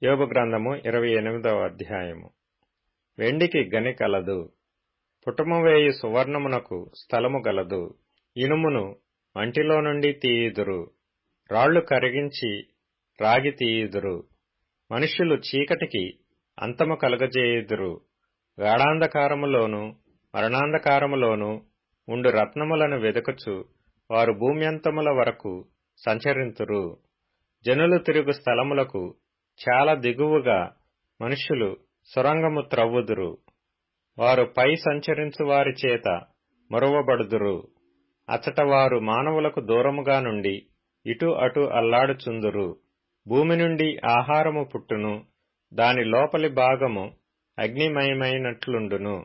యోబు గ్రంథము 28వ అధ్యాయము. వెండికి గని కలదు, పుటము వేయు సువర్ణమునకు స్థలము గలదు. ఇనుమును మంటిలో నుండి తీయుదురు, రాళ్లు కరిగించి రాగి తీయుదురు. మనుష్యులు చీకటికి అంతము కలుగజేయుదురు. గాఢాంధకారములోను మరణాంధకారములోను ఉండు రత్నములను వెదకుచు వారు భూమ్యంతముల వరకు సంచరింతురు. జనులు తిరుగు స్థలములకు చాలా దిగువగా మనుష్యులు సొరంగము త్రవ్వుదురు. వారు పై సంచరించు వారి చేత మరువబడుదురు. అచట వారు మానవులకు దూరముగా నుండి ఇటు అటు అల్లాడుచుందురు. భూమి నుండి ఆహారము పుట్టును, దాని లోపలి భాగము అగ్నిమయమైనట్లుండును.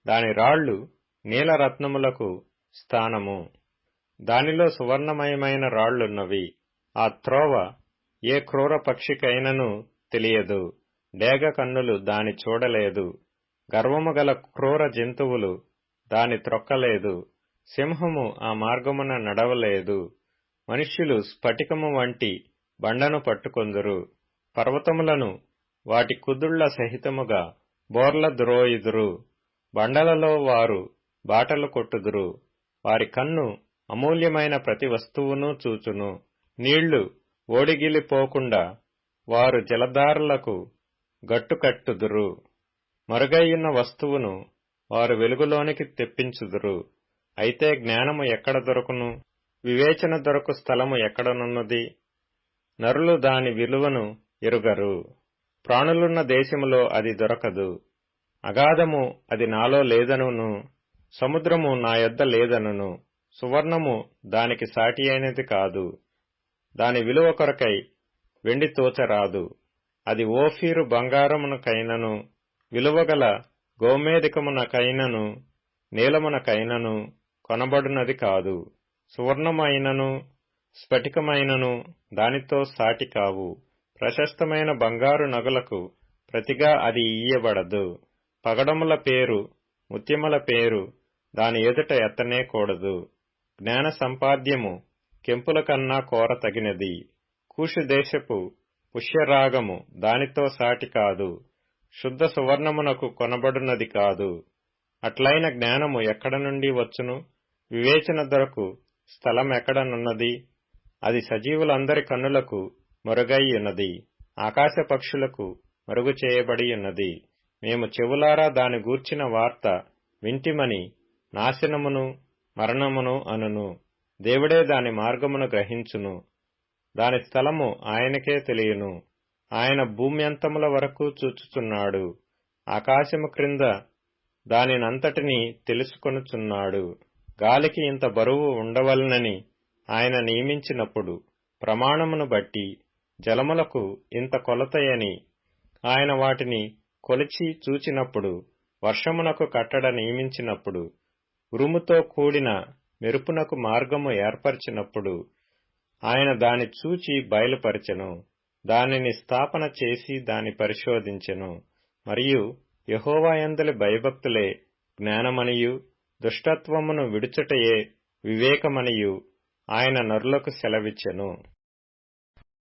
దాని రాళ్లు నీలరత్నములకు స్థానము, దానిలో సువర్ణమయమైన రాళ్లున్నవి. ఆ త్రోవ ఏ క్రూర పక్షికైనను తెలియదు, డేగ కన్నులు దాని చూడలేదు. గర్వము గల క్రూర జంతువులు దాని త్రొక్కలేదు. సింహము ఆ మార్గమున నడవలేదు. మనుష్యులు స్ఫటికము వంటి బండను పట్టుకొందురు. పర్వతములను వాటి కుదుళ్ల సహితముగా బోర్ల ద్రోయుదురు. బండలలో వారు బాటలు కొట్టుదురు. వారి కన్ను అమూల్యమైన ప్రతి వస్తువును చూచును. నీళ్లు ఓడిగిలిపోకుండా వారు జలధారలకు గట్టు కట్టుదురు. మరుగైయున్న వస్తువును వారు వెలుగులోనికి తెప్పించుదురు. అయితే జ్ఞానము ఎక్కడ దొరకును? వివేచన దొరకు స్థలము ఎక్కడనున్నది? నరులు దాని విలువను ఎరుగరు. ప్రాణులున్న దేశములో అది దొరకదు. అగాధము అది నాలో లేదనును, సముద్రము నా యొద్ద లేదనును. సువర్ణము దానికి సాటి అయినది కాదు. దాని విలువ కొరకై వెండి తోచరాదు. అది ఓఫీరు బంగారమునకైనను, విలువగల గోమేధికమునకైనను, నీలమునకైనను కొనబడునది కాదు. సువర్ణమైనను స్ఫటికమైనను దానితో సాటి కావు. ప్రశస్తమైన బంగారు నగలకు ప్రతిగా అది ఇయ్యబడదు. పగడముల పేరు, ముత్యముల పేరు దాని ఎదుట ఎత్తనే కూడదు. జ్ఞాన సంపాద్యము కెంపుల కన్నా కోర తగినది. కూషు దేశపు పుష్యరాగము దానితో సాటి కాదు. శుద్ధ సువర్ణమునకు కొనబడునది కాదు. అట్లైన జ్ఞానము ఎక్కడ నుండి వచ్చును? వివేచన దొరకు స్థలమెక్కడనున్నది? అది సజీవులందరి కన్నులకు మరుగైయున్నది, ఆకాశ పక్షులకు మరుగు చేయబడి ఉన్నది. మేము చెవులారా దాని గూర్చిన వార్త వింటిమని నాశనమును మరణమును అనును. దేవుడే దాని మార్గమును గ్రహించును. దాని స్థలము ఆయనకే తెలియను. ఆయన భూమ్యంతముల వరకు చూచుచున్నాడు. ఆకాశము క్రింద దానినంతటినీ తెలుసుకొనుచున్నాడు. గాలికి ఇంత బరువు ఉండవలనని ఆయన నియమించినప్పుడు, ప్రమాణమును బట్టి జలములకు ఇంత కొలతయని ఆయన వాటిని కొలిచి చూచినప్పుడు, వర్షమునకు కట్టడ నియమించినప్పుడు, ఉరుముతో కూడిన మెరుపునకు మార్గము ఏర్పరిచినప్పుడు, ఆయన దాని చూచి బయలుపరచెను. దానిని స్థాపన చేసి దాని పరిశోధించెను. మరియు యెహోవా యందలి భయభక్తులే జ్ఞానమనియు, దుష్టత్వమును విడుచుటయే వివేకమనియు ఆయన నరులకు సెలవిచ్చెను.